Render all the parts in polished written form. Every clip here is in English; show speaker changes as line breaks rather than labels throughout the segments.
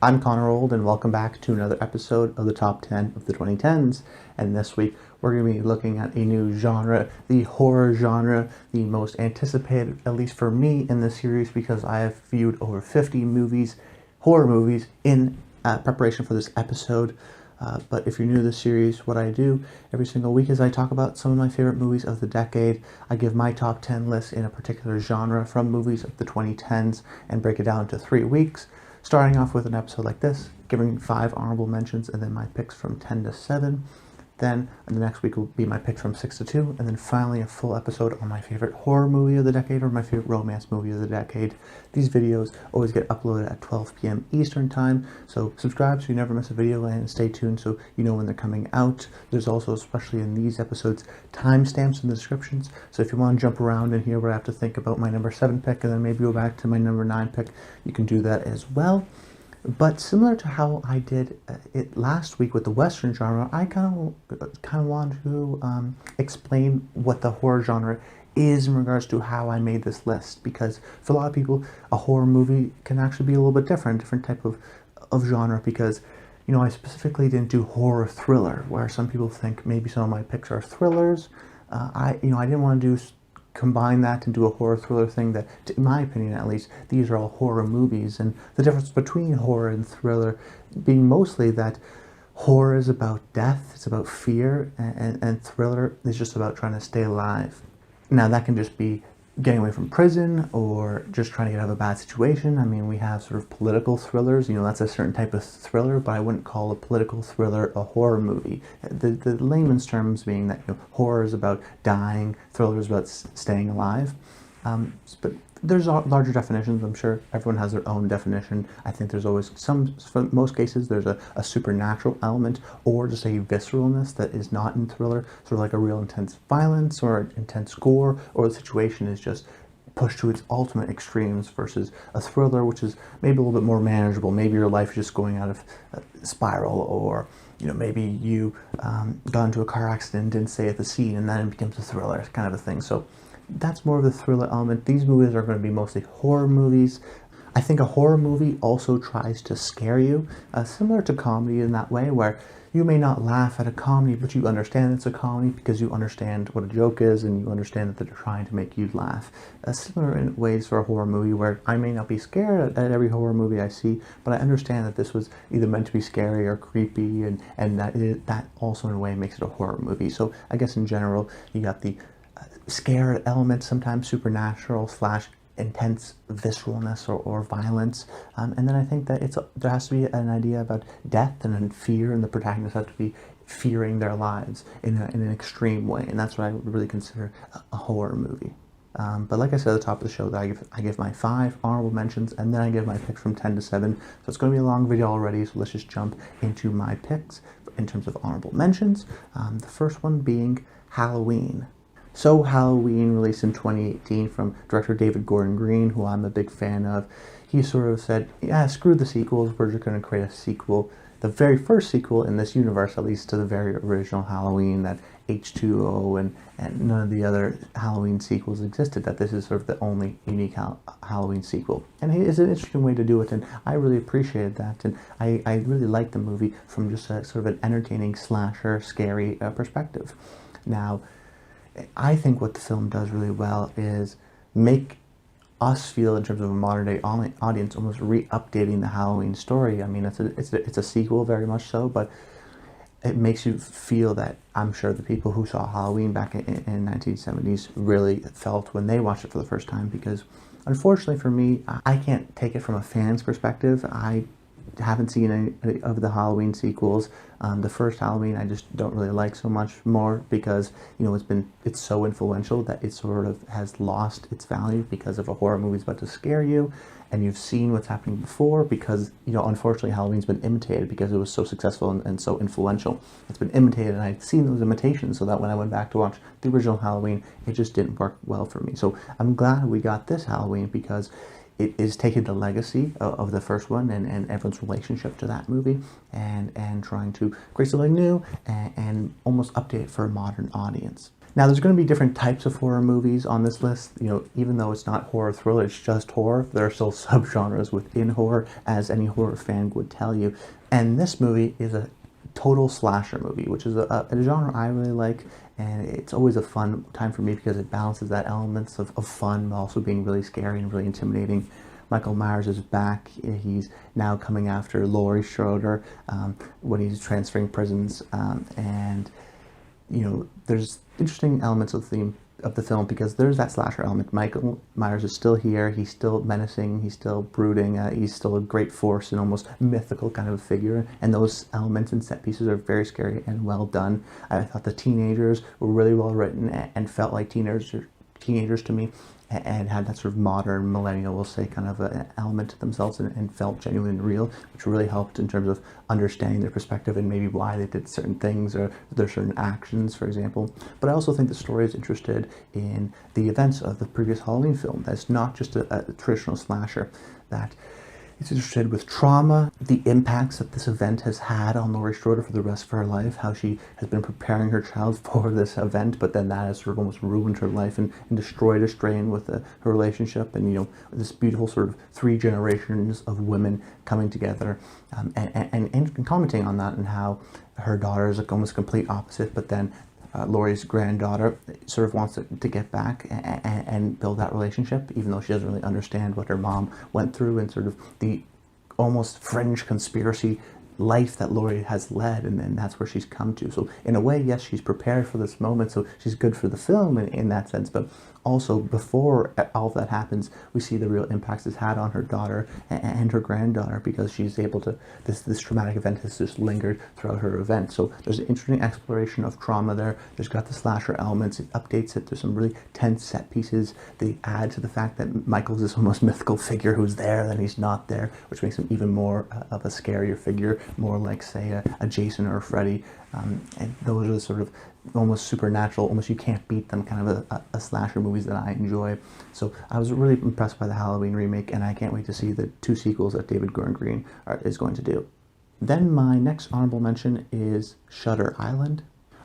I'm Connor Old, and welcome back to another episode of the Top 10 of the 2010s. And this week, we're going to be looking at a new genre, the horror genre, the most anticipated, at least for me, in this series, because I have viewed over 50 movies, horror movies, in preparation for this episode. But if you're new to this series, what I do every single week is I talk about some of my favorite movies of the decade. I give my top 10 lists in a particular genre from movies of the 2010s and break it down into 3 weeks. Starting off with an episode like this, giving 5 honorable mentions and then my picks from 10 to 7. Then the next week will be my picks from 6 to 2. And then finally a full episode on my favorite horror movie of the decade or my favorite romance movie of the decade. These videos always get uploaded at 12 p.m. Eastern Time. So subscribe so you never miss a video and stay tuned so you know when they're coming out. There's also, especially in these episodes, timestamps in the descriptions. So if you want to jump around and hear what I have to think about my number 7 pick and then maybe go back to my number 9 pick, you can do that as well. But similar to how I did it last week with the Western genre, I kind of want to explain what the horror genre is in regards to how I made this list. Because for a lot of people, a horror movie can actually be a little bit different type of genre. Because, you know, I specifically didn't do horror thriller, where some people think maybe some of my picks are thrillers. I didn't want to combine that and do a horror thriller thing that, in my opinion at least, these are all horror movies. And the difference between horror and thriller being mostly that horror is about death, it's about fear, and thriller is just about trying to stay alive. Now that can just be getting away from prison or just trying to get out of a bad situation. I mean, we have sort of political thrillers, you know, that's a certain type of thriller, but I wouldn't call a political thriller a horror movie. The layman's terms being that, you know, horror is about dying, thriller is about staying alive. But there's larger definitions. I'm sure everyone has their own definition. I think there's always for most cases, there's a supernatural element or just a visceralness that is not in thriller, sort of like a real intense violence or intense gore, or the situation is just pushed to its ultimate extremes versus a thriller, which is maybe a little bit more manageable. Maybe your life is just going out of spiral, or you know, maybe you got into a car accident and didn't stay at the scene, and then it becomes a thriller kind of a thing. So that's more of the thriller element. These movies are going to be mostly horror movies. I think a horror movie also tries to scare you, similar to comedy in that way, where you may not laugh at a comedy, but you understand it's a comedy because you understand what a joke is and you understand that they're trying to make you laugh. Similar in ways for a horror movie, where I may not be scared at every horror movie I see, but I understand that this was either meant to be scary or creepy, and that also in a way makes it a horror movie. So I guess in general, you got the scare element, sometimes supernatural / intense visceralness or violence, and then I think that there has to be an idea about death and fear, and the protagonists have to be fearing their lives in an extreme way, and that's what I would really consider a horror movie. But like I said at the top of the show, that I give my 5 honorable mentions, and then I give my picks from 10 to 7. So it's going to be a long video already, so let's just jump into my picks in terms of honorable mentions. The first one being Halloween. So Halloween, released in 2018 from director David Gordon Green, who I'm a big fan of. He sort of said, yeah, screw the sequels, we're just going to create a sequel, the very first sequel in this universe, at least, to the very original Halloween, that H2O and none of the other Halloween sequels existed, that this is sort of the only unique Halloween sequel. And it's an interesting way to do it, and I really appreciated that, and I really liked the movie from just a sort of an entertaining slasher, scary perspective. Now, I think what the film does really well is make us feel, in terms of a modern day audience, almost re-updating the Halloween story. I mean, it's a sequel, very much so, but it makes you feel that I'm sure the people who saw Halloween back in 1970s really felt when they watched it for the first time. Because unfortunately for me, I can't take it from a fan's perspective. I haven't seen any of the Halloween sequels. The first Halloween I just don't really like so much more, because, you know, it's so influential that it sort of has lost its value because of a horror movie's about to scare you, and you've seen what's happening before, because, you know, unfortunately Halloween's been imitated because it was so successful and so influential. It's been imitated, and I'd seen those imitations, so that when I went back to watch the original Halloween, it just didn't work well for me. So I'm glad we got this Halloween, because it is taking the legacy of the first one and everyone's relationship to that movie and trying to create something new and almost update it for a modern audience. Now, there's going to be different types of horror movies on this list. You know, even though it's not horror thriller, it's just horror. There are still subgenres within horror, as any horror fan would tell you. And this movie is a total slasher movie, which is a genre I really like. And it's always a fun time for me because it balances that elements of fun, but also being really scary and really intimidating. Michael Myers is back. He's now coming after Laurie Schroeder when he's transferring prisons, and you know, there's interesting elements of the film because there's that slasher element. Michael Myers is still here. He's still menacing. He's still brooding. He's still a great force and almost mythical kind of a figure. And those elements and set pieces are very scary and well done. I thought the teenagers were really well written and felt like teenagers to me, and had that sort of modern millennial, we'll say, kind of an element to themselves, and felt genuine and real, which really helped in terms of understanding their perspective and maybe why they did certain things or their certain actions, for example. But I also think the story is interested in the events of the previous Halloween film. That's not just a traditional slasher, that it's interested with trauma, the impacts that this event has had on Laurie Schroeder for the rest of her life, how she has been preparing her child for this event, but then that has sort of almost ruined her life and destroyed a strain with her relationship, and, you know, this beautiful sort of 3 generations of women coming together, and commenting on that and how her daughter is like almost complete opposite, but then Laurie's granddaughter sort of wants to get back and build that relationship, even though she doesn't really understand what her mom went through and sort of the almost fringe conspiracy life that Laurie has led, and then that's where she's come to. So in a way, yes, she's prepared for this moment, so she's good for the film in that sense, but also before all of that happens, we see the real impacts it's had on her daughter and her granddaughter, because she's able to, this traumatic event has just lingered throughout her event. So there's an interesting exploration of trauma there. There's got the slasher elements, it updates it. There's some really tense set pieces. They add to the fact that Michael's this almost mythical figure who's there, then he's not there, which makes him even more of a scarier figure, more like, say, a Jason or a Freddy. And those are the sort of almost supernatural, almost you can't beat them kind of a slasher movies that I enjoy. So I was really impressed by the Halloween remake, and I can't wait to see the 2 sequels that David Gordon Green is going to do. Then my next honorable mention is Shutter Island,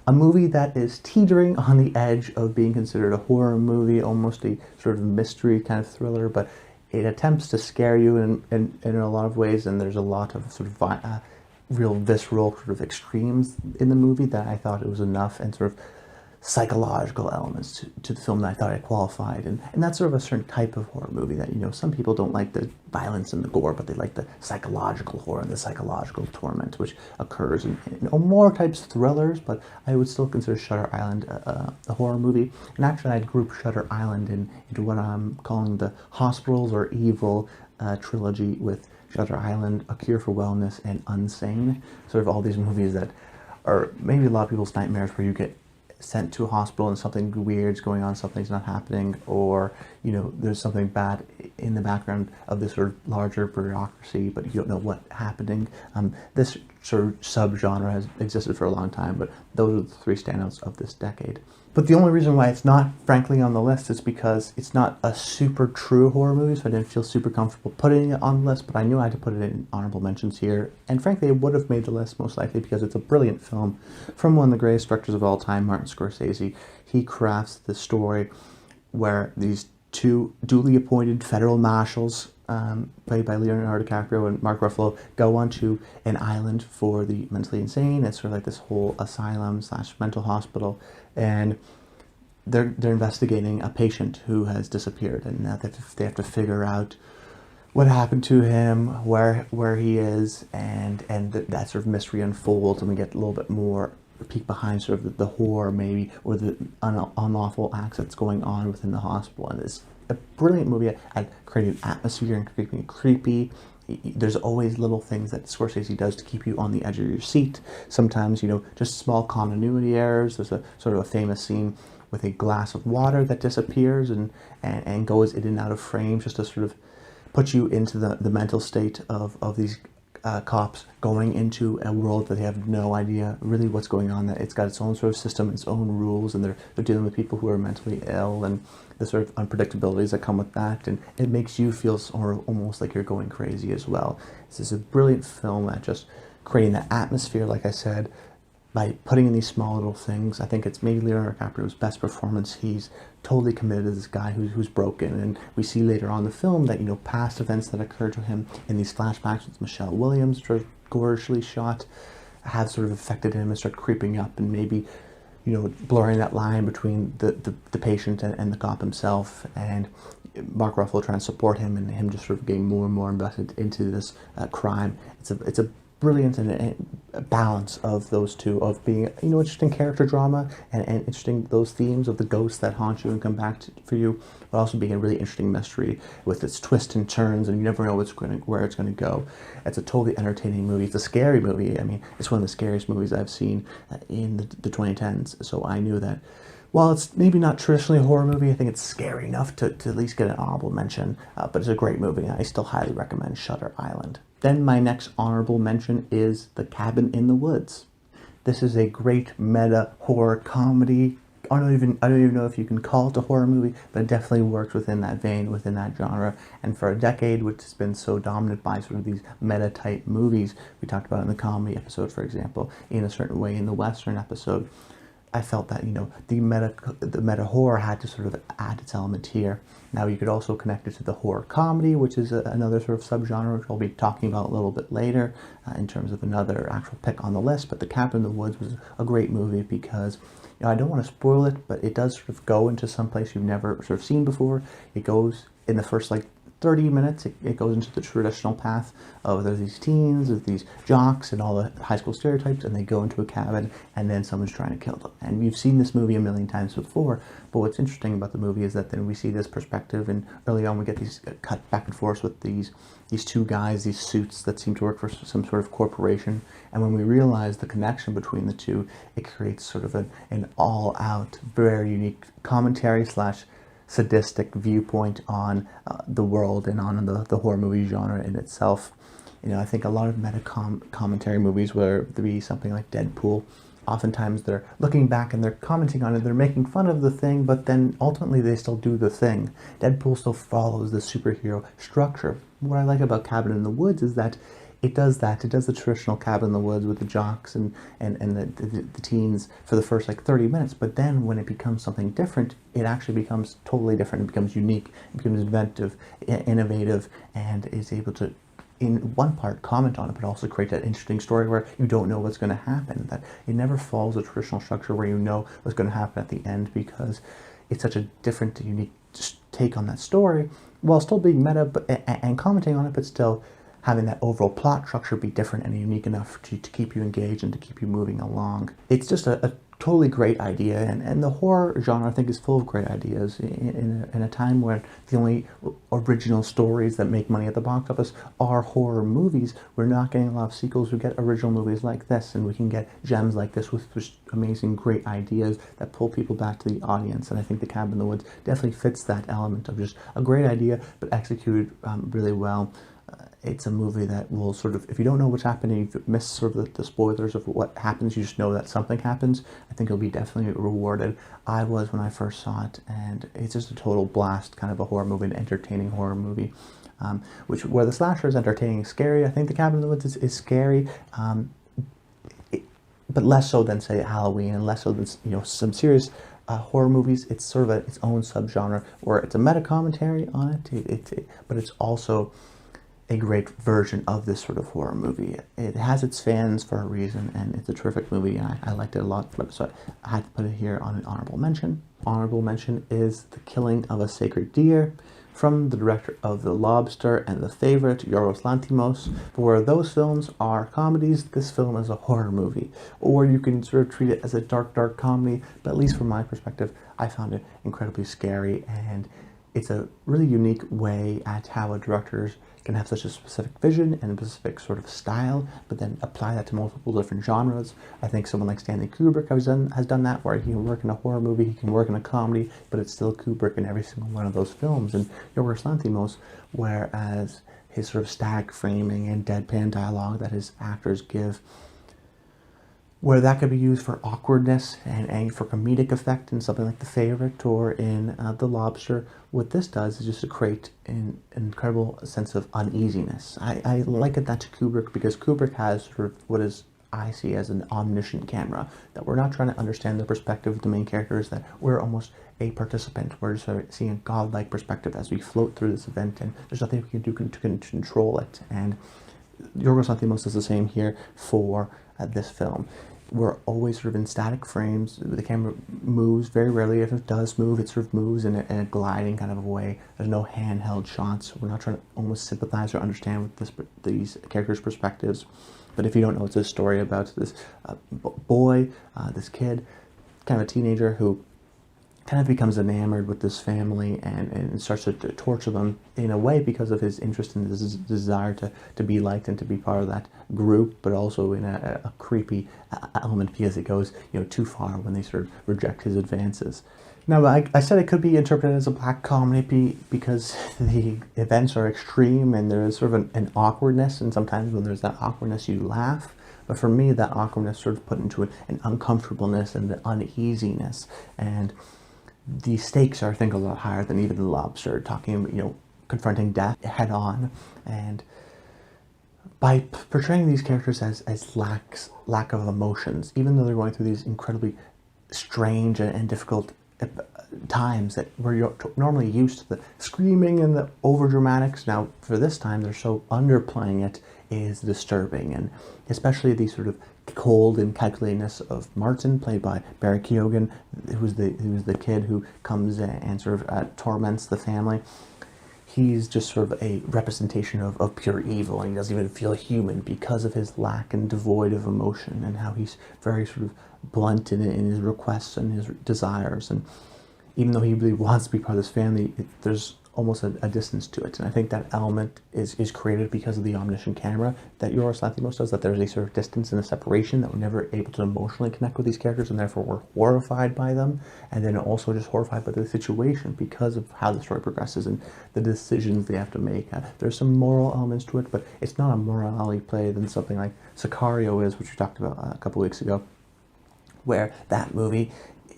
a movie that is teetering on the edge of being considered a horror movie, almost a sort of mystery kind of thriller, but it attempts to scare you in a lot of ways, and there's a lot of sort of real visceral sort of extremes in the movie that I thought it was enough, and sort of psychological elements to the film that I thought I qualified. And that's sort of a certain type of horror movie that, you know, some people don't like the violence and the gore, but they like the psychological horror and the psychological torment, which occurs in more types of thrillers, but I would still consider Shutter Island a horror movie. And actually I'd group Shutter Island into what I'm calling the Hospitals or Evil trilogy, with Shutter Island, A Cure for Wellness, and Unsane. Sort of all these movies that are maybe a lot of people's nightmares, where you get sent to a hospital and something weird's going on, something's not happening, or, you know, there's something bad in the background of this sort of larger bureaucracy, but you don't know what's happening. This sort of subgenre has existed for a long time, but those are the 3 standouts of this decade. But the only reason why it's not, frankly, on the list is because it's not a super true horror movie, so I didn't feel super comfortable putting it on the list, but I knew I had to put it in honorable mentions here. And frankly, it would have made the list most likely because it's a brilliant film from one of the greatest directors of all time, Martin Scorsese. He crafts the story where these 2 duly appointed federal marshals, played by Leonardo DiCaprio and Mark Ruffalo, go onto an island for the mentally insane. It's sort of like this whole asylum / mental hospital, and they're investigating a patient who has disappeared, and now they have to figure out what happened to him, where he is, and that sort of mystery unfolds, and we get a little bit more peek behind sort of the horror, maybe, or the unlawful acts that's going on within the hospital. And it's a brilliant movie at creating atmosphere and keeping it creepy. There's always little things that Scorsese does to keep you on the edge of your seat. Sometimes, you know, just small continuity errors. There's a sort of a famous scene with a glass of water that disappears and goes in and out of frame, just to sort of put you into the mental state of these cops going into a world that they have no idea really what's going on. That it's got its own sort of system, its own rules, and they're dealing with people who are mentally ill, and the sort of unpredictabilities that come with that, and it makes you feel almost like you're going crazy as well. This is a brilliant film at just creating that atmosphere, like I said, by putting in these small little things. I think it's maybe Leonardo DiCaprio's best performance. He's totally committed to this guy who's broken, and we see later on in the film that, you know, past events that occurred to him in these flashbacks with Michelle Williams, which are gorgeously shot, have sort of affected him and start creeping up, and maybe, you know, blurring that line between the patient and the cop himself, and Mark Ruffalo trying to support him, and him just sort of getting more and more invested into this crime. It's a brilliant and a balance of those two, of being, you know, interesting character drama and interesting those themes of the ghosts that haunt you and come back for you, but also being a really interesting mystery with its twists and turns, and you never know where it's going to go. It's a totally entertaining movie. It's a scary movie. I mean, it's one of the scariest movies I've seen in the 2010s. So I knew that while it's maybe not traditionally a horror movie, I think it's scary enough to at least get an honorable mention. But it's a great movie, and I still highly recommend Shutter Island. Then my next honorable mention is The Cabin in the Woods. This is a great meta horror comedy. I don't even know if you can call it a horror movie, but it definitely works within that vein, within that genre. And for a decade, which has been so dominant by sort of these meta-type movies, we talked about in the comedy episode, for example, in a certain way in the Western episode, I felt that, you know, the meta horror had to sort of add its element here. Now you could also connect it to the horror comedy, which is another sort of subgenre, which I'll be talking about a little bit later in terms of another actual pick on the list. But The Cabin in the Woods was a great movie because, you know, I don't want to spoil it, but it does sort of go into some place you've never sort of seen before. It goes in the first 30 minutes, it goes into the traditional path of there's these teens, there's these jocks and all the high school stereotypes, and they go into a cabin and then someone's trying to kill them. And you've seen this movie a million times before, but what's interesting about the movie is that then we see this perspective, and early on we get these cut back and forth with these two guys, these suits that seem to work for some sort of corporation. And when we realize the connection between the two, it creates sort of an all-out, very unique commentary slash sadistic viewpoint on the world and on the horror movie genre in itself. You know, I think a lot of meta commentary movies, whether it be something like Deadpool, oftentimes they're looking back and they're commenting on it, they're making fun of the thing, but then ultimately they still do the thing. Deadpool still follows the superhero structure. What I like about Cabin in the Woods is that it does that. It does the traditional Cabin in the Woods with the jocks and the teens for the first 30 minutes. But then when it becomes something different, it actually becomes totally different. It becomes unique. It becomes inventive, innovative, and is able to, in one part, comment on it, but also create that interesting story where you don't know what's going to happen. That it never follows the traditional structure where you know what's going to happen at the end, because it's such a different, unique take on that story, while still being meta and commenting on it, but still having that overall plot structure be different and unique enough to keep you engaged and to keep you moving along. It's just a totally great idea, and the horror genre, I think, is full of great ideas. In a time where the only original stories that make money at the box office are horror movies, we're not getting a lot of sequels. We get original movies like this, and we can get gems like this with just amazing, great ideas that pull people back to the audience. And I think The Cabin in the Woods definitely fits that element of just a great idea, but executed really well. It's a movie that will sort of, if you don't know what's happening, you've missed sort of the spoilers of what happens, you just know that something happens, I think you'll be definitely rewarded. I was when I first saw it, and it's just a total blast, kind of a horror movie, an entertaining horror movie. Where the slasher is entertaining and scary, I think The Cabin in the Woods is scary, but less so than, say, Halloween, and less so than, you know, some serious horror movies. It's sort of its own subgenre where it's a meta commentary on it, but it's also a great version of this sort of horror movie. It has its fans for a reason, and it's a terrific movie, and I liked it a lot, so I had to put it here on an honorable mention. Honorable mention is The Killing of a Sacred Deer, from the director of The Lobster and The Favorite, Yorgos Lanthimos. Where those films are comedies, this film is a horror movie. Or you can sort of treat it as a dark, dark comedy, but at least from my perspective, I found it incredibly scary, and it's a really unique way at how a director can have such a specific vision and a specific sort of style, but then apply that to multiple different genres. I think someone like Stanley Kubrick has done that, where he can work in a horror movie, he can work in a comedy, but it's still Kubrick in every single one of those films. And Yorgos Lanthimos, whereas his sort of static framing and deadpan dialogue that his actors give, where that could be used for awkwardness and for comedic effect in something like The Favorite or in The Lobster, what this does is just to create an incredible sense of uneasiness. I liken that to Kubrick, because Kubrick has sort of what is I see as an omniscient camera, that we're not trying to understand the perspective of the main characters, that we're almost a participant. We're just seeing a godlike perspective as we float through this event, and there's nothing we can do to control it. And Yorgos Lanthimos does the same here for this film. We're always sort of in static frames. The camera moves very rarely. If it does move, it sort of moves in a gliding kind of a way. There's no handheld shots. We're not trying to almost sympathize or understand with these characters' perspectives. But if you don't know, it's a story about this boy, this kid, kind of a teenager who kind of becomes enamored with this family and starts to torture them in a way because of his interest and his desire to be liked and to be part of that group, but also in a creepy element because it goes too far when they sort of reject his advances. Now, I said it could be interpreted as a black comedy because the events are extreme and there is sort of an awkwardness, and sometimes when there's that awkwardness you laugh. But for me, that awkwardness sort of put into an uncomfortableness and an uneasiness, and the stakes are, I think, a lot higher than even The Lobster, talking, confronting death head on. And by portraying these characters as lack of emotions, even though they're going through these incredibly strange and difficult times that we're normally used to the screaming and the over dramatics. Now, for this time, they're so underplaying it is disturbing, and especially the sort of cold and calculatedness of Martin, played by Barry Keoghan, who's the kid who comes and sort of torments the family. He's just sort of a representation of pure evil, and he doesn't even feel human because of his lack and devoid of emotion, and how he's very sort of blunt in his requests and his desires. And even though he really wants to be part of this family, there's almost a distance to it. And I think that element is created because of the omniscient camera that Yorgos Lanthimos does, that there's a sort of distance and a separation, that we're never able to emotionally connect with these characters, and therefore we're horrified by them, and then also just horrified by the situation because of how the story progresses and the decisions they have to make. There's some moral elements to it, but it's not a morality play than something like Sicario is, which we talked about a couple weeks ago, where that movie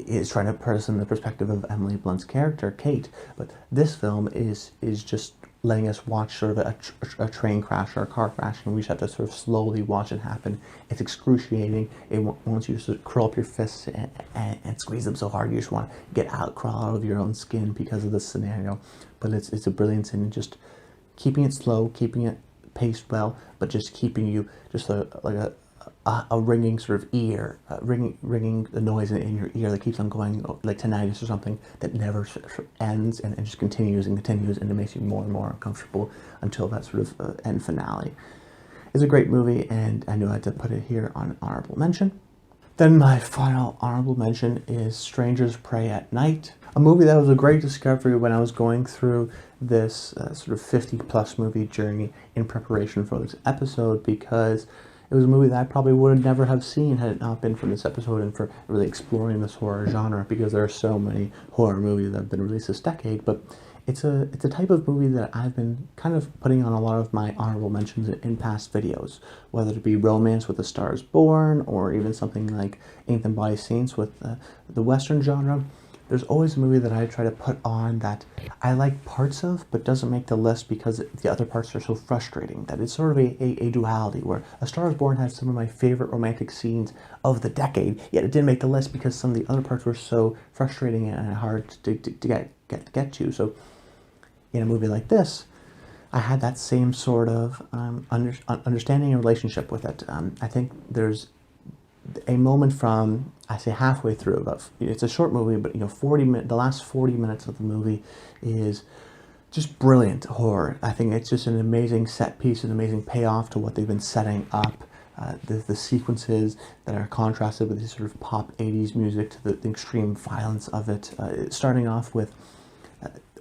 is trying to put us in the perspective of Emily Blunt's character, Kate. But this film is just letting us watch sort of a train crash or a car crash, and we just have to sort of slowly watch it happen. It's excruciating. It wants you to sort of curl up your fists and squeeze them so hard you just want to get out, crawl out of your own skin because of this scenario. But it's a brilliance in just keeping it slow, keeping it paced well, but just keeping you just like a ringing sort of ear, ringing the noise in your ear that keeps on going, like tinnitus or something, that never ends and just continues and continues, and it makes you more and more uncomfortable until that sort of end finale. It's a great movie, and I knew I had to put it here on honorable mention. Then my final honorable mention is Strangers Prey at Night, a movie that was a great discovery when I was going through this sort of 50-plus movie journey in preparation for this episode, because it was a movie that I probably would never have seen had it not been for this episode and for really exploring this horror genre, because there are so many horror movies that have been released this decade. But it's a type of movie that I've been kind of putting on a lot of my honorable mentions in past videos, whether it be Romance with a Star is Born, or even something like Ink and Body Saints with the Western genre. There's always a movie that I try to put on that I like parts of, but doesn't make the list because the other parts are so frustrating. That it's sort of a duality, where A Star is Born has some of my favorite romantic scenes of the decade, yet it didn't make the list because some of the other parts were so frustrating and hard to get to. So in a movie like this, I had that same sort of understanding and relationship with it. I think there's a moment from, I say halfway through, it's a short movie, but the last 40 minutes of the movie is just brilliant horror. I think it's just an amazing set piece, an amazing payoff to what they've been setting up. The sequences that are contrasted with this sort of pop 80s music to the extreme violence of it, starting off with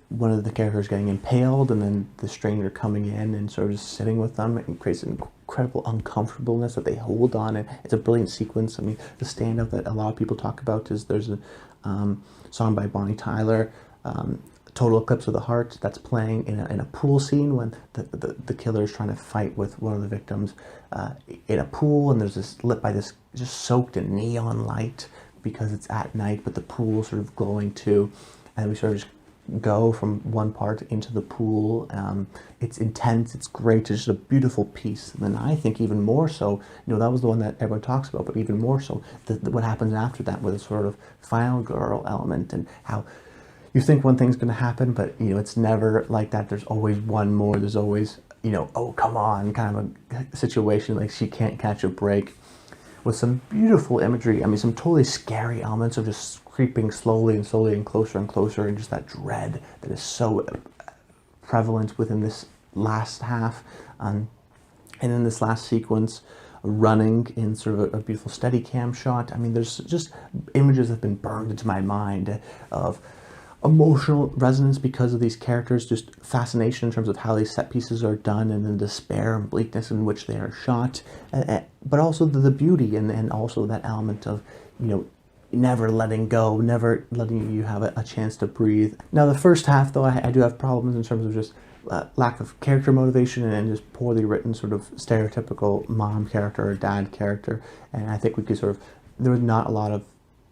one of the characters getting impaled, and then the stranger coming in and sort of just sitting with them, and creates an incredible uncomfortableness that they hold on. And it's a brilliant sequence. I mean, the standout that a lot of people talk about is there's a song by Bonnie Tyler, Total Eclipse of the Heart, that's playing in a pool scene when the killer is trying to fight with one of the victims in a pool, and there's this lit by this just soaked in neon light because it's at night, but the pool sort of glowing too, and we sort of just go from one part into the pool. It's intense, it's great, it's just a beautiful piece. And then I think even more so, that was the one that everyone talks about, but even more so, what happens after that with a sort of final girl element, and how you think one thing's going to happen, but it's never like that. There's always one more. There's always, oh, come on, kind of a situation like she can't catch a break, with some beautiful imagery. I mean, some totally scary elements of just creeping slowly and closer and closer, and just that dread that is so prevalent within this last half. And in this last sequence, running in sort of a beautiful steady cam shot. I mean, there's just images that have been burned into my mind of emotional resonance because of these characters, just fascination in terms of how these set pieces are done, and the despair and bleakness in which they are shot, but also the beauty, and also that element of, never letting go, never letting you have a chance to breathe. Now, the first half, though, I do have problems in terms of just lack of character motivation, and just poorly written sort of stereotypical mom character or dad character. And I think there was not a lot of,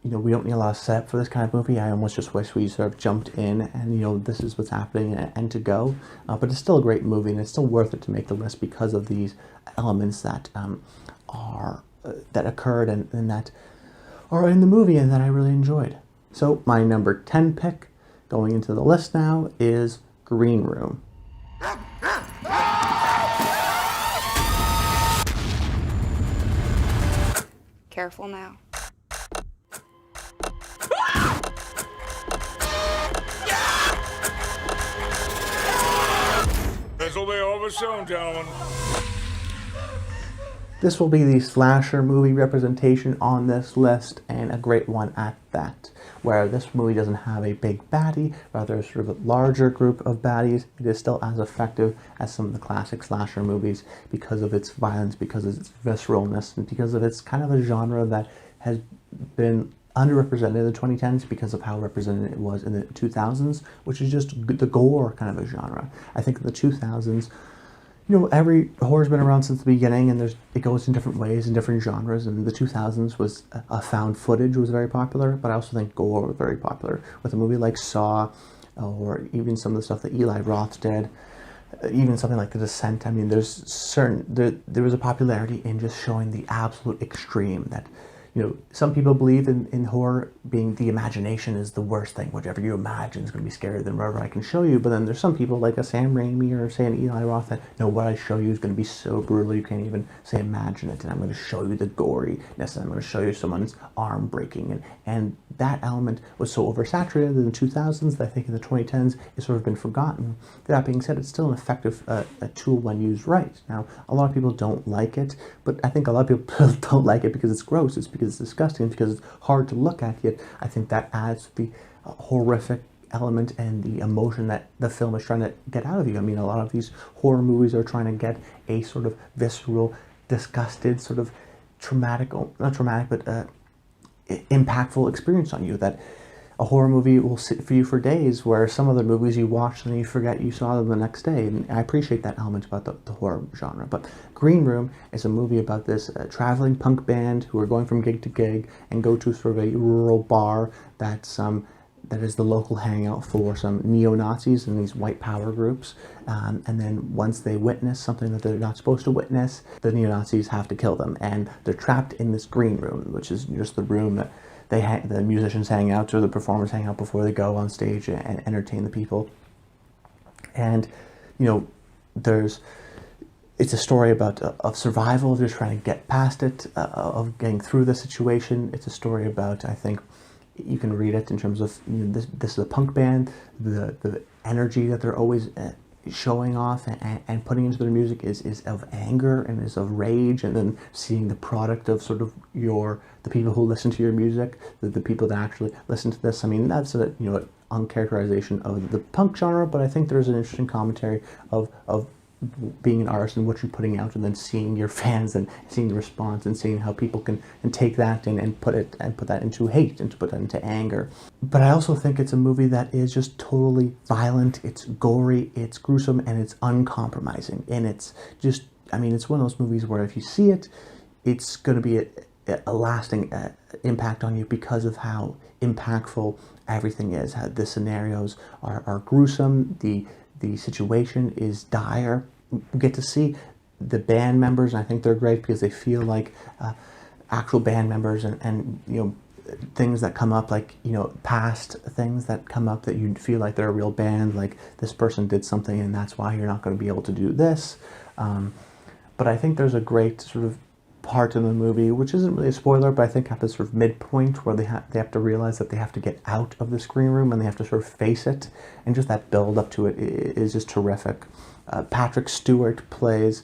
we don't need a lot of setup for this kind of movie. I almost just wish we sort of jumped in and, this is what's happening, and to go. But it's still a great movie, and it's still worth it to make the list because of these elements that that occurred and that are in the movie and that I really enjoyed. So my number 10 pick going into the list now is Green Room.
Careful now.
This will be over soon, gentlemen.
This will be the slasher movie representation on this list, and a great one at that, where this movie doesn't have a big baddie, rather sort of a larger group of baddies. It is still as effective as some of the classic slasher movies because of its violence, because of its visceralness, and because of its kind of a genre that has been underrepresented in the 2010s because of how represented it was in the 2000s, which is just the gore kind of a genre. I think in the 2000s, every horror's been around since the beginning, and it goes in different ways in different genres. And the 2000s was found footage was very popular, but I also think gore was very popular with a movie like Saw, or even some of the stuff that Eli Roth did, even something like The Descent. I mean, there was a popularity in just showing the absolute extreme that. Some people believe in horror being the imagination is the worst thing. Whatever you imagine is going to be scarier than whatever I can show you. But then there's some people like a Sam Raimi or say an Eli Roth that, no, what I show you is going to be so brutal you can't even say imagine it. And I'm going to show you the goriness, and I'm going to show you someone's arm breaking. And that element was so oversaturated in the 2000s that I think in the 2010s it's sort of been forgotten. That being said, it's still an effective a tool when used right. Now, a lot of people don't like it, but I think a lot of people don't like it because it's gross. It's because it's disgusting, because it's hard to look at, yet I think that adds the horrific element and the emotion that the film is trying to get out of you. I mean, a lot of these horror movies are trying to get a sort of visceral, disgusted, sort of traumatic, not traumatic, but impactful experience on you, that a horror movie will sit for you for days, where some other movies you watch and then you forget you saw them the next day. And I appreciate that element about the horror genre. But Green Room is a movie about this traveling punk band who are going from gig to gig and go to sort of a rural bar that is the local hangout for some neo-Nazis and these white power groups. And then once they witness something that they're not supposed to witness, the neo-Nazis have to kill them. And they're trapped in this green room, which is just the room that the musicians hang out, or the performers hang out before they go on stage and entertain the people. And it's a story about of survival, of just trying to get past it, of getting through the situation. It's a story about, I think, you can read it in terms of this is a punk band, the energy that they're always showing off and putting into their music is of anger and is of rage, and then seeing the product of sort of the people who listen to your music, the people that actually listen to this. I mean, that's uncharacterization of the punk genre, but I think there's an interesting commentary of being an artist and what you're putting out, and then seeing your fans and seeing the response and seeing how people can take that and put that into hate and to put that into anger. But I also think it's a movie that is just totally violent, it's gory, it's gruesome, and it's uncompromising. And it's just, I mean, it's one of those movies where if you see it, it's going to be a lasting impact on you because of how impactful everything is. How the scenarios are gruesome, the situation is dire. We get to see the band members, and I think they're great because they feel like actual band members, and you know, things that come up, like, you know, past things that come up that you feel like they're a real band, like this person did something and that's why you're not going to be able to do this. But I think there's a great sort of part in the movie, which isn't really a spoiler, but I think at this sort of midpoint where they have to realize that they have to get out of the screen room and they have to sort of face it, and just that build up to it is just terrific. Patrick Stewart plays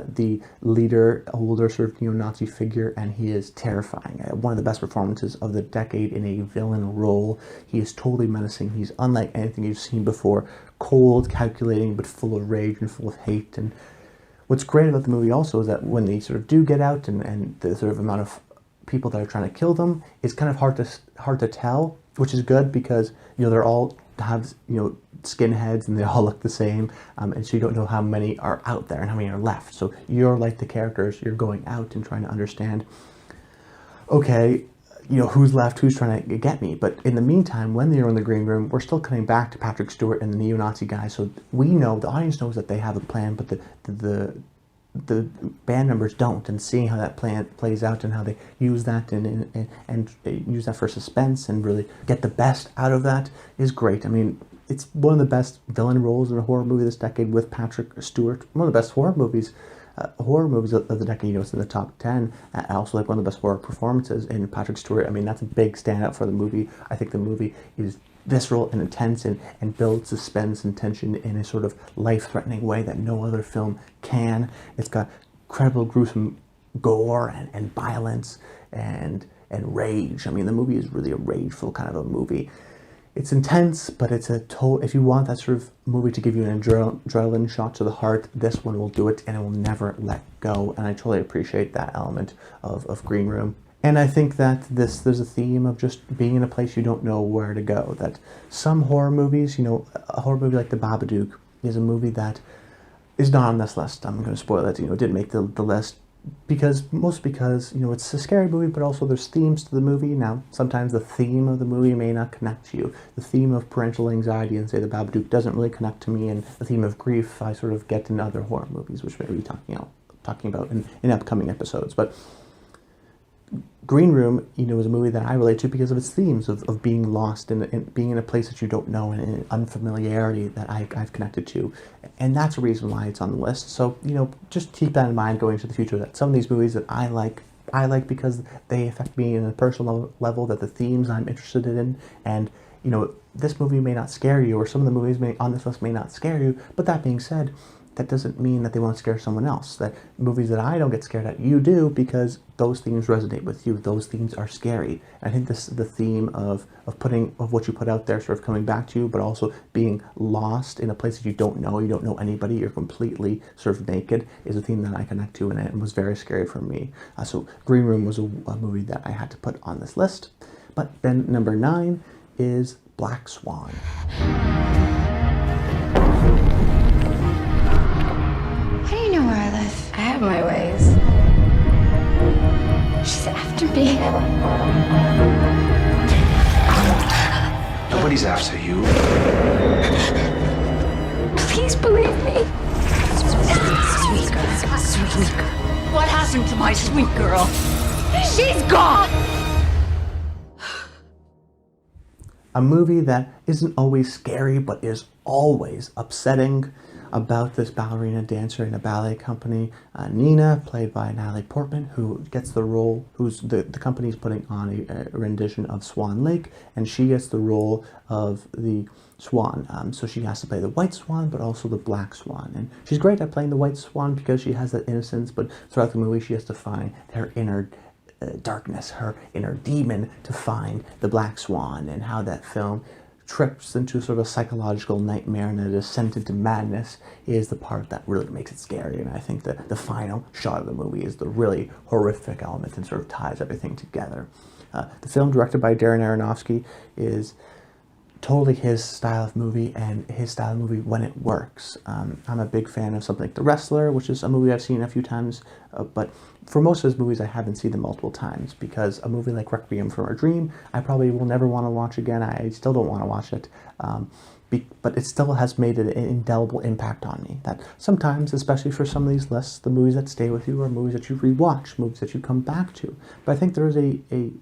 the leader, older sort of neo-Nazi figure, and he is terrifying. One of the best performances of the decade in a villain role. He is totally menacing. He's unlike anything you've seen before. Cold, calculating, but full of rage and full of hate. And what's great about the movie also is that when they sort of do get out, and the sort of amount of people that are trying to kill them is kind of hard to tell, which is good because, you know, they're all have, you know, skinheads and they all look the same, and so you don't know how many are out there and how many are left. So you're like the characters, you're going out and trying to understand, okay, you know, who's left, who's trying to get me. But in the meantime, when they're in the green room, we're still cutting back to Patrick Stewart and the neo-Nazi guy, so we know, the audience knows that they have a plan, but the band members don't, and seeing how that plan plays out and how they use that and use that for suspense and really get the best out of that is great. I mean, it's one of the best villain roles in a horror movie this decade with Patrick Stewart. One of the best horror movies of the decade. You know, it's in the top 10. Also, like, one of the best horror performances in Patrick Stewart. I mean, that's a big standout for the movie. I think the movie is visceral and intense and builds suspense and tension in a sort of life-threatening way that no other film can. It's got incredible gruesome gore and violence and rage. I mean, the movie is really a rageful kind of a movie. It's intense, but it's if you want that sort of movie to give you an adrenaline shot to the heart, this one will do it, and it will never let go. And I totally appreciate that element of Green Room. And I think that there's a theme of just being in a place you don't know where to go. That some horror movies, you know, a horror movie like The Babadook is a movie that is not on this list. I'm going to spoil it. You know, it didn't make the list because, you know, it's a scary movie, but also there's themes to the movie. Now, sometimes the theme of the movie may not connect to you. The theme of parental anxiety in, say, The Babadook doesn't really connect to me, and the theme of grief I sort of get in other horror movies, which we'll be talking about in upcoming episodes. But Green Room, you know, is a movie that I relate to because of its themes of being lost and being in a place that you don't know, and unfamiliarity that I've connected to. And that's a reason why it's on the list. So, you know, just keep that in mind going into the future, that some of these movies that I like because they affect me in a personal level, that the themes I'm interested in. And, you know, this movie may not scare you, or some of the movies on this list may not scare you, but that being said, that doesn't mean that they won't scare someone else. That movies that I don't get scared at, you do, because those themes resonate with you. Those themes are scary. I think this is the theme of what you put out there sort of coming back to you, but also being lost in a place that you don't know anybody, you're completely sort of naked, is a theme that I connect to, and it was very scary for me. So Green Room was a movie that I had to put on this list. But then number 9 is Black Swan.
How do you know where I live?
I have my ways.
She's after me.
Nobody's after you.
Please believe me.
Sweet girl. Sweet girl. What happened to my sweet girl?
She's gone!
A movie that isn't always scary, but is always upsetting, about this ballerina dancer in a ballet company, Nina, played by Natalie Portman, who gets the role, who's the company's putting on a rendition of Swan Lake, and she gets the role of the Swan. So she has to play the white swan, but also the black swan. And she's great at playing the white swan because she has that innocence, but throughout the movie she has to find her inner darkness, her inner demon, to find the black swan, and how that film trips into sort of a psychological nightmare and a descent into madness is the part that really makes it scary. And I think that the final shot of the movie is the really horrific element and sort of ties everything together. The film, directed by Darren Aronofsky, is totally his style of movie, and his style of movie when it works. I'm a big fan of something like The Wrestler, which is a movie I've seen a few times, but for most of his movies I haven't seen them multiple times, because a movie like Requiem for a Dream I probably will never want to watch again. I still don't want to watch it, but it still has made an indelible impact on me. That sometimes, especially for some of these lists, the movies that stay with you are movies that you rewatch, movies that you come back to. But I think there is a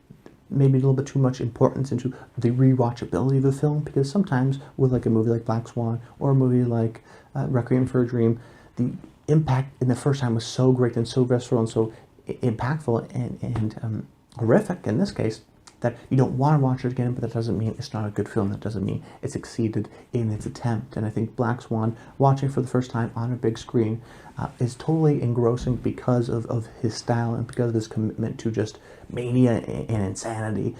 maybe a little bit too much importance into the rewatchability of the film, because sometimes with like a movie like Black Swan or a movie like Requiem for a Dream, the impact in the first time was so great and so visceral and so impactful and horrific in this case, that you don't want to watch it again. But that doesn't mean it's not a good film. That doesn't mean it's succeeded in its attempt. And I think Black Swan, watching for the first time on a big screen, is totally engrossing because of his style and because of his commitment to just mania and insanity.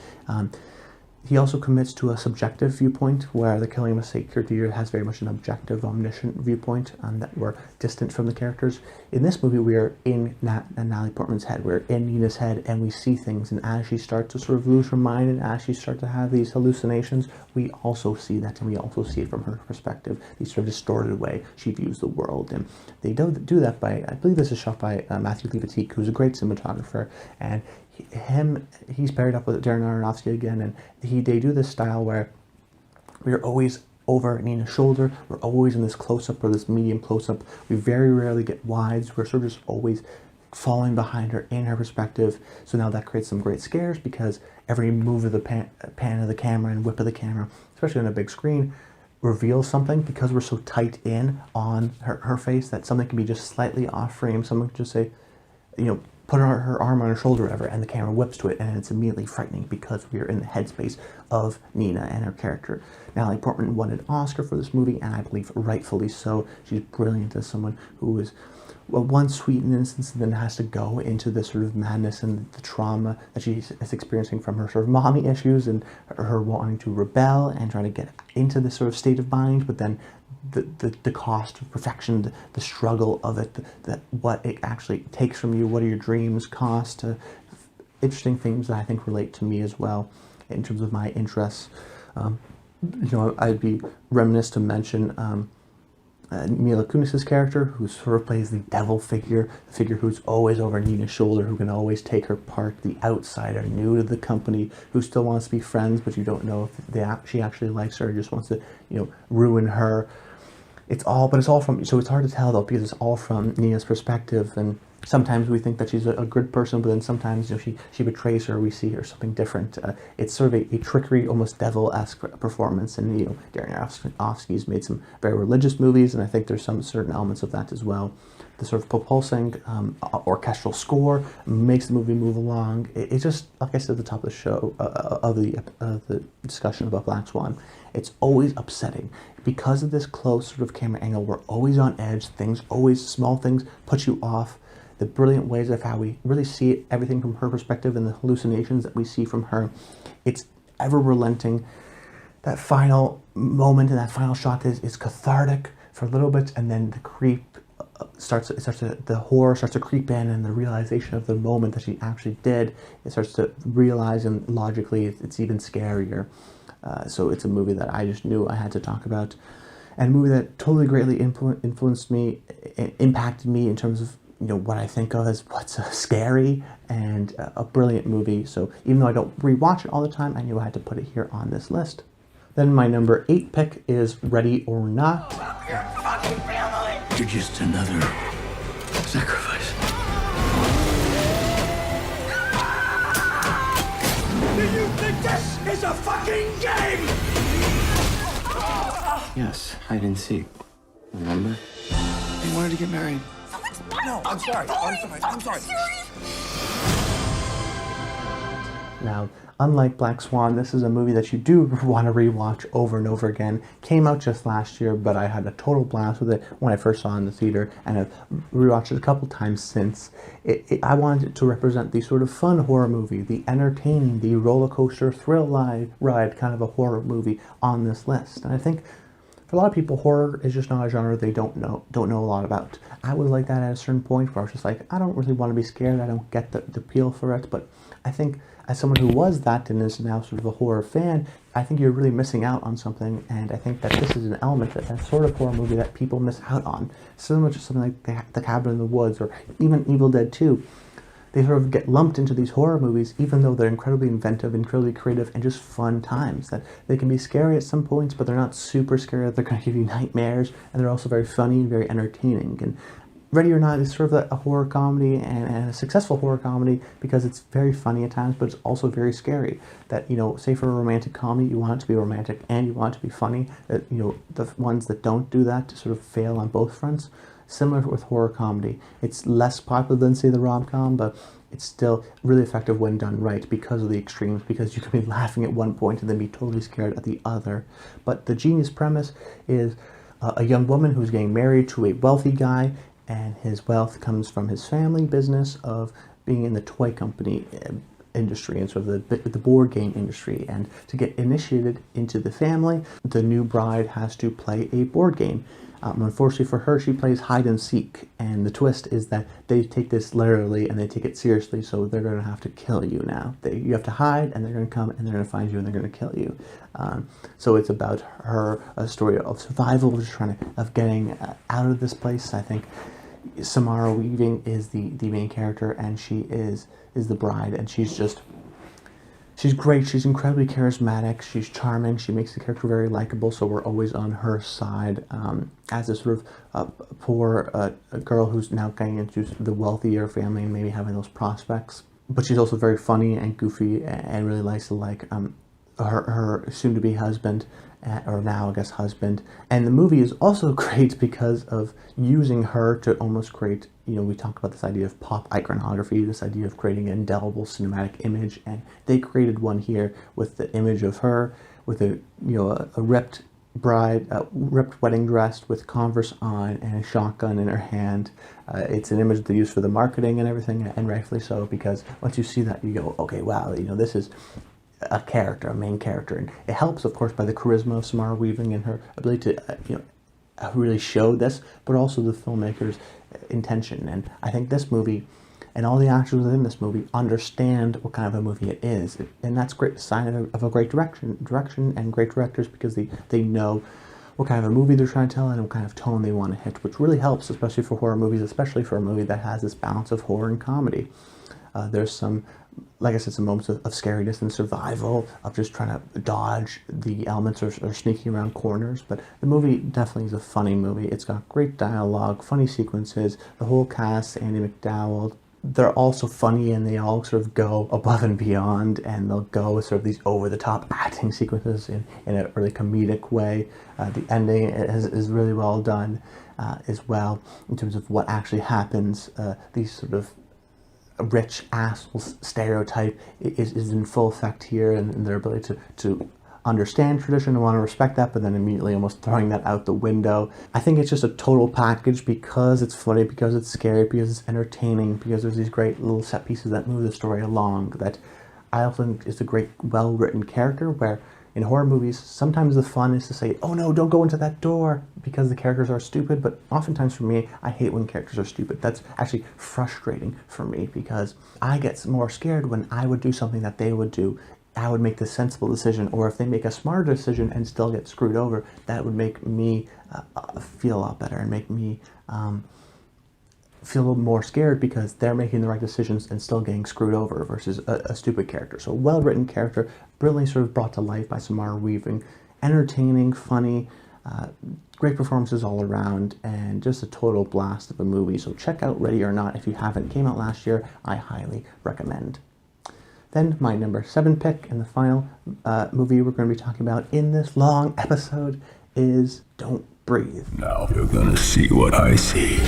He also commits to a subjective viewpoint, where The Killing of a Sacred Deer has very much an objective, omniscient viewpoint, that we're distant from the characters. In this movie, we are in Natalie Portman's head, we're in Nina's head, and we see things, and as she starts to sort of lose her mind, and as she starts to have these hallucinations, we also see that, and we also see it from her perspective, the sort of distorted way she views the world. And they do that by, I believe this is shot by Matthew Libatique, who's a great cinematographer, and he's paired up with Darren Aronofsky again, and they do this style where we're always over Nina's shoulder, we're always in this close-up or this medium close-up, we very rarely get wides, we're sort of just always following behind her in her perspective. So now that creates some great scares, because every move of the pan of the camera and whip of the camera, especially on a big screen, reveals something, because we're so tight in on her face that something can be just slightly off frame. Someone could just say, put her arm on her shoulder or whatever, and the camera whips to it, and it's immediately frightening because we are in the headspace of Nina and her character. Natalie Portman won an Oscar for this movie, and I believe rightfully so. She's brilliant as someone who is, well, one sweet in innocence, and then has to go into this sort of madness and the trauma that she is experiencing from her sort of mommy issues, and her wanting to rebel and trying to get into this sort of state of mind, but then the cost of perfection, the struggle of it, what it actually takes from you, what are your dreams cost, interesting things that I think relate to me as well in terms of my interests. I'd be remiss to mention Mila Kunis's character, who sort of plays the devil figure, the figure who's always over Nina's shoulder, who can always take her part, the outsider, new to the company, who still wants to be friends, but you don't know if she actually likes her, or just wants to, ruin her. It's all from, so it's hard to tell though, because it's all from Nina's perspective, and sometimes we think that she's a good person, but then sometimes she betrays her, we see her something different. It's sort of a trickery, almost devil-esque performance, and Darren Aronofsky's made some very religious movies, and I think there's some certain elements of that as well. The sort of propulsing orchestral score makes the movie move along. It's just, like I said at the top of the show, of the discussion about Black Swan, it's always upsetting. Because of this close sort of camera angle, we're always on edge. Small things put you off. The brilliant ways of how we really see it, everything from her perspective, and the hallucinations that we see from her. It's ever relenting. That final moment and that final shot is cathartic for a little bit, and then the creep the horror starts to creep in, and the realization of the moment that she actually did, it starts to realize, and logically it's even scarier. So it's a movie that I just knew I had to talk about, and a movie that totally greatly influenced me, impacted me in terms of what I think of as what's scary, and a brilliant movie. So even though I don't rewatch it all the time, I knew I had to put it here on this list. Then my number 8 pick is Ready or Not.
Your fucking family! You're just another sacrifice. Do you think this is a fucking game?
Yes, hide and seek. Remember?
He wanted to get married.
No, I'm sorry. I'm sorry.
Now, unlike Black Swan, this is a movie that you do want to rewatch over and over again. Came out just last year, but I had a total blast with it when I first saw it in the theater, and I've rewatched it a couple times since. I wanted it to represent the sort of fun horror movie, the entertaining, the roller coaster thrill ride kind of a horror movie on this list. And I think For a lot of people, horror is just not a genre they don't know a lot about. I was like that at a certain point where I was just like, I don't really want to be scared. I don't get the appeal for it. But I think as someone who was that and is now sort of a horror fan, I think you're really missing out on something. And I think that this is an element, that sort of horror movie that people miss out on. Similar to something like The Cabin in the Woods or even Evil Dead 2. They sort of get lumped into these horror movies, even though they're incredibly inventive, incredibly creative, and just fun times. That they can be scary at some points, but they're not super scary. They're going to give you nightmares, and they're also very funny and very entertaining. And Ready or Not is sort of a horror comedy, and a successful horror comedy, because it's very funny at times, but it's also very scary. That, say for a romantic comedy, you want it to be romantic and you want it to be funny. That, the ones that don't do that sort of fail on both fronts. Similar with horror comedy. It's less popular than, say, the rom-com, but it's still really effective when done right because of the extremes, because you can be laughing at one point and then be totally scared at the other. But the genius premise is a young woman who's getting married to a wealthy guy, and his wealth comes from his family business of being in the toy company industry and sort of the board game industry. And to get initiated into the family, the new bride has to play a board game. Unfortunately for her, she plays hide and seek, and the twist is that they take this literally and they take it seriously, so they're going to have to kill you now. You have to hide, and they're going to come and they're going to find you and they're going to kill you. So it's about her, a story of survival, just of getting out of this place. I think Samara Weaving is the main character, and she is the bride, and she's great. She's incredibly charismatic. She's charming. She makes the character very likable, so we're always on her side as a sort of poor girl who's now getting into the wealthier family and maybe having those prospects. But she's also very funny and goofy and really likes to her soon-to-be husband, or now I guess husband. And the movie is also great because of using her to almost create, we talk about this idea of pop iconography, this idea of creating an indelible cinematic image, and they created one here with the image of her with a ripped bride, ripped wedding dress with Converse on and a shotgun in her hand. It's an image they use for the marketing and everything, and rightfully so, because once you see that, you go, okay, wow, this is a character, a main character. And it helps, of course, by the charisma of Samara Weaving and her ability to really show this, but also the filmmaker's intention. And I think this movie and all the actors within this movie understand what kind of a movie it is, and that's a great sign of a great direction and great directors, because they know what kind of a movie they're trying to tell and what kind of tone they want to hit, which really helps, especially for horror movies, especially for a movie that has this balance of horror and comedy. There's some, like I said, some moments of scariness and survival, of just trying to dodge the elements or sneaking around corners. But the movie definitely is a funny movie. It's got great dialogue, funny sequences. The whole cast, Andy McDowell, they're all so funny, and they all sort of go above and beyond, and they'll go with sort of these over-the-top acting sequences in a really comedic way. The ending is really well done as well, in terms of what actually happens. These sort of rich asshole stereotype is in full effect here, and their ability to understand tradition and want to respect that, but then immediately almost throwing that out the window. I think it's just a total package, because it's funny, because it's scary, because it's entertaining, because there's these great little set pieces that move the story along. That I also think is a great, well-written character, where in horror movies, sometimes the fun is to say, oh no, don't go into that door, because the characters are stupid. But oftentimes for me, I hate when characters are stupid. That's actually frustrating for me, because I get more scared when I would do something that they would do. I would make the sensible decision, or if they make a smarter decision and still get screwed over, that would make me feel a lot better, and make me feel a little more scared, because they're making the right decisions and still getting screwed over, versus a stupid character. So well-written character, brilliantly sort of brought to life by Samara Weaving, entertaining, funny, great performances all around, and just a total blast of a movie. So check out Ready or Not if you haven't. It came out last year. I highly recommend. Then my number 7 pick, and the final movie we're going to be talking about in this long episode, is Don't Breathe.
Now you're gonna see what I see.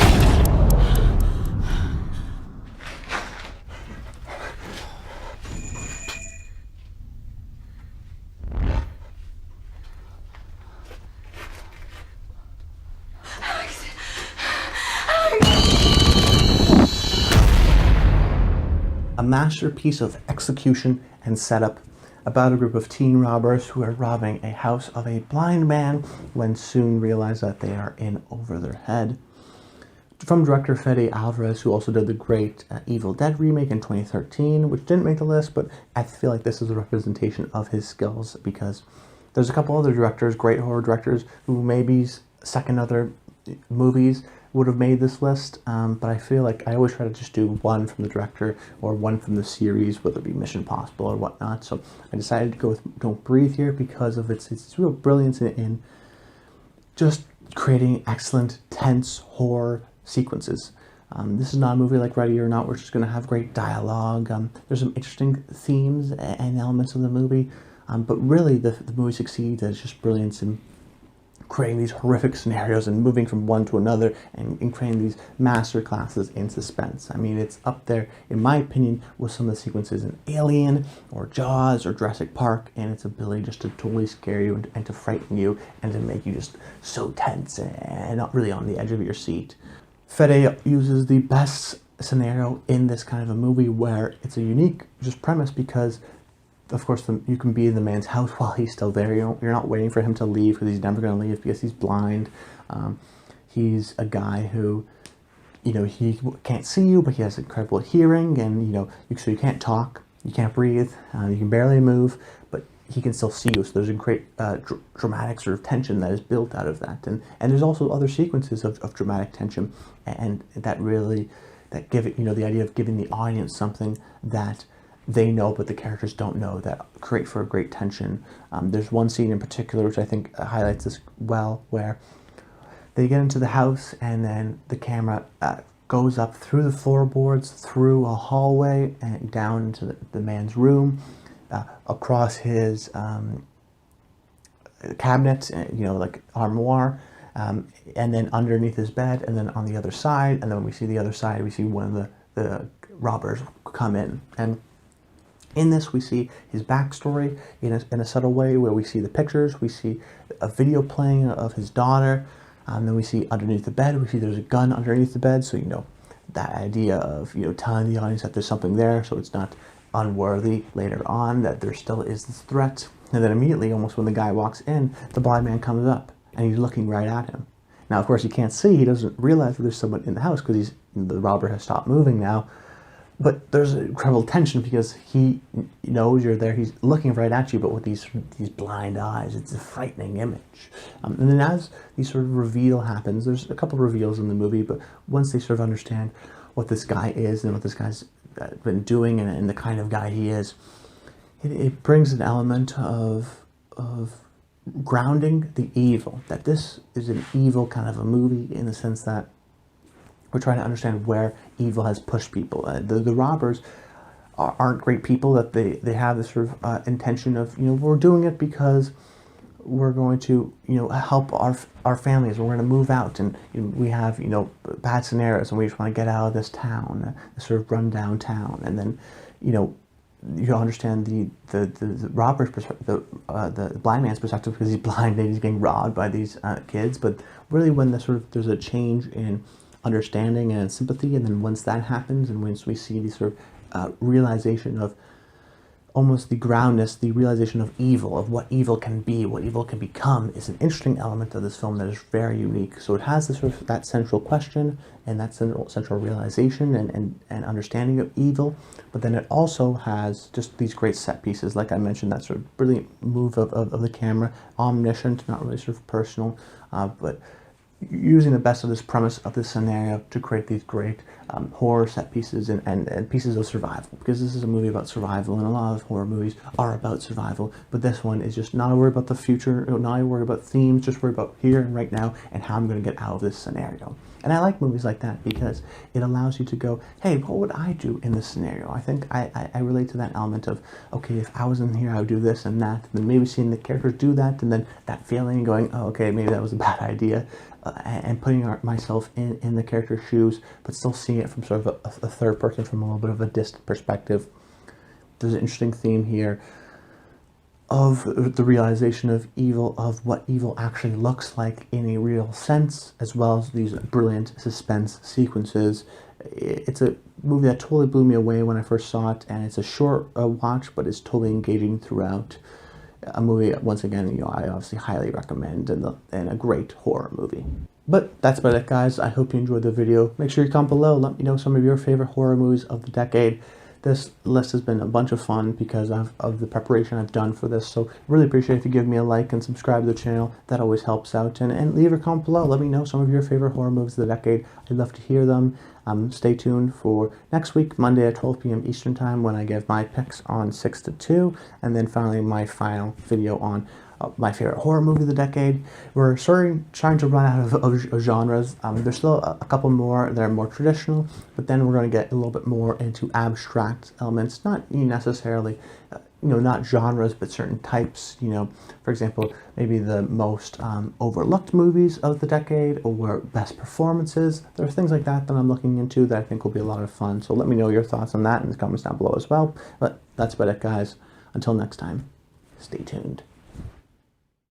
A masterpiece of execution and setup. about a group of teen robbers who are robbing a house of a blind man when soon realize that they are in over their head. From director Fede Alvarez, who also did the great Evil Dead remake in 2013, which didn't make the list, but I feel like this is a representation of his skills, because there's a couple other directors, great horror directors, who maybe second other movies would have made this list, but I feel like I always try to just do one from the director or one from the series, whether it be Mission Impossible or whatnot. So I decided to go with Don't Breathe here because of its real brilliance in just creating excellent, tense horror sequences. This is not a movie like Ready or Not, where it's just going to have great dialogue. There's some interesting themes and elements of the movie, but really the movie succeeds at just brilliance in creating these horrific scenarios and moving from one to another and creating these master classes in suspense. I mean, it's up there, in my opinion, with some of the sequences in Alien or Jaws or Jurassic Park, and its ability just to totally scare you and to frighten you and to make you just so tense and not really on the edge of your seat. Fede uses the best scenario in this kind of a movie, where it's a unique just premise, because of course you can be in the man's house while he's still there. You're not waiting for him to leave, because he's never going to leave because he's blind. He's a guy who, he can't see you, but he has incredible hearing, and so you can't talk, you can't breathe, you can barely move, but he can still see you. So there's a great dramatic sort of tension that is built out of that, and there's also other sequences of dramatic tension, and that give it, the idea of giving the audience something that they know but the characters don't know, that create for a great tension. There's one scene in particular which I think highlights this well, where they get into the house and then the camera goes up through the floorboards, through a hallway, and down into the man's room, across his cabinet, like armoire, and then underneath his bed, and then on the other side, and then when we see the other side, we see one of the robbers come in. And in this, we see his backstory in a subtle way, where we see the pictures, we see a video playing of his daughter, then we see underneath the bed, we see there's a gun underneath the bed, so that idea of telling the audience that there's something there, so it's not unworthy later on, that there still is this threat. And then immediately, almost when the guy walks in, the blind man comes up, and he's looking right at him. Now, of course, he can't see, he doesn't realize that there's someone in the house, because the robber has stopped moving now. But there's incredible tension, because he knows you're there. He's looking right at you, but with these blind eyes. It's a frightening image. And then as the sort of reveal happens, there's a couple of reveals in the movie, but once they sort of understand what this guy is and what this guy's been doing and the kind of guy he is, it brings an element of grounding the evil. That this is an evil kind of a movie, in the sense that we're trying to understand where evil has pushed people. The robbers aren't great people, that they have this sort of intention of, we're doing it because we're going to, help our families. We're going to move out, and we have, bad scenarios, and we just want to get out of this town, this sort of rundown town. And then, you understand the robber's perspective, the blind man's perspective, because he's blind and he's getting robbed by these kids. But really, when there's a change in understanding and sympathy, and then once that happens, and once we see the sort of realization of almost the groundness, the realization of evil, of what evil can be, what evil can become, is an interesting element of this film that is very unique. So it has this sort of that central question and that central realization and understanding of evil, but then it also has just these great set pieces, like I mentioned, that sort of brilliant move of the camera, omniscient, not really sort of personal, but using the best of this premise of this scenario to create these great horror set pieces and pieces of survival, because this is a movie about survival, and a lot of horror movies are about survival, but this one is just not a worry about the future, not a worry about themes, just worry about here and right now and how I'm going to get out of this scenario. And I like movies like that, because it allows you to go, hey, what would I do in this scenario? I think I relate to that element of, okay, if I was in here, I would do this and that, and then maybe seeing the characters do that, and then that feeling and going, oh, okay, maybe that was a bad idea, and putting myself in the character's shoes, but still seeing it from sort of a third person, from a little bit of a distant perspective. There's an interesting theme here of the realization of evil, of what evil actually looks like in a real sense, as well as these brilliant suspense sequences It's a movie that totally blew me away when I first saw it, and it's a short watch, but it's totally engaging throughout. A movie, once again, I obviously highly recommend, and a great horror movie. But that's about it, guys. I hope you enjoyed the video. Make sure you comment below. Let me know some of your favorite horror movies of the decade. This list has been a bunch of fun because of the preparation I've done for this. So really appreciate if you give me a like and subscribe to the channel. That always helps out. And leave a comment below. Let me know some of your favorite horror movies of the decade. I'd love to hear them. Stay tuned for next week, Monday at 12 p.m. Eastern Time, when I give my picks on 6 to 2. And then finally my final video on my favorite horror movie of the decade. We're trying to run out of genres. There's still a couple more that are more traditional, but then we're going to get a little bit more into abstract elements, not necessarily, not genres, but certain types. For example, maybe the most overlooked movies of the decade, or best performances. There are things like that I'm looking into that I think will be a lot of fun. So let me know your thoughts on that in the comments down below as well. But that's about it, guys. Until next time, stay tuned.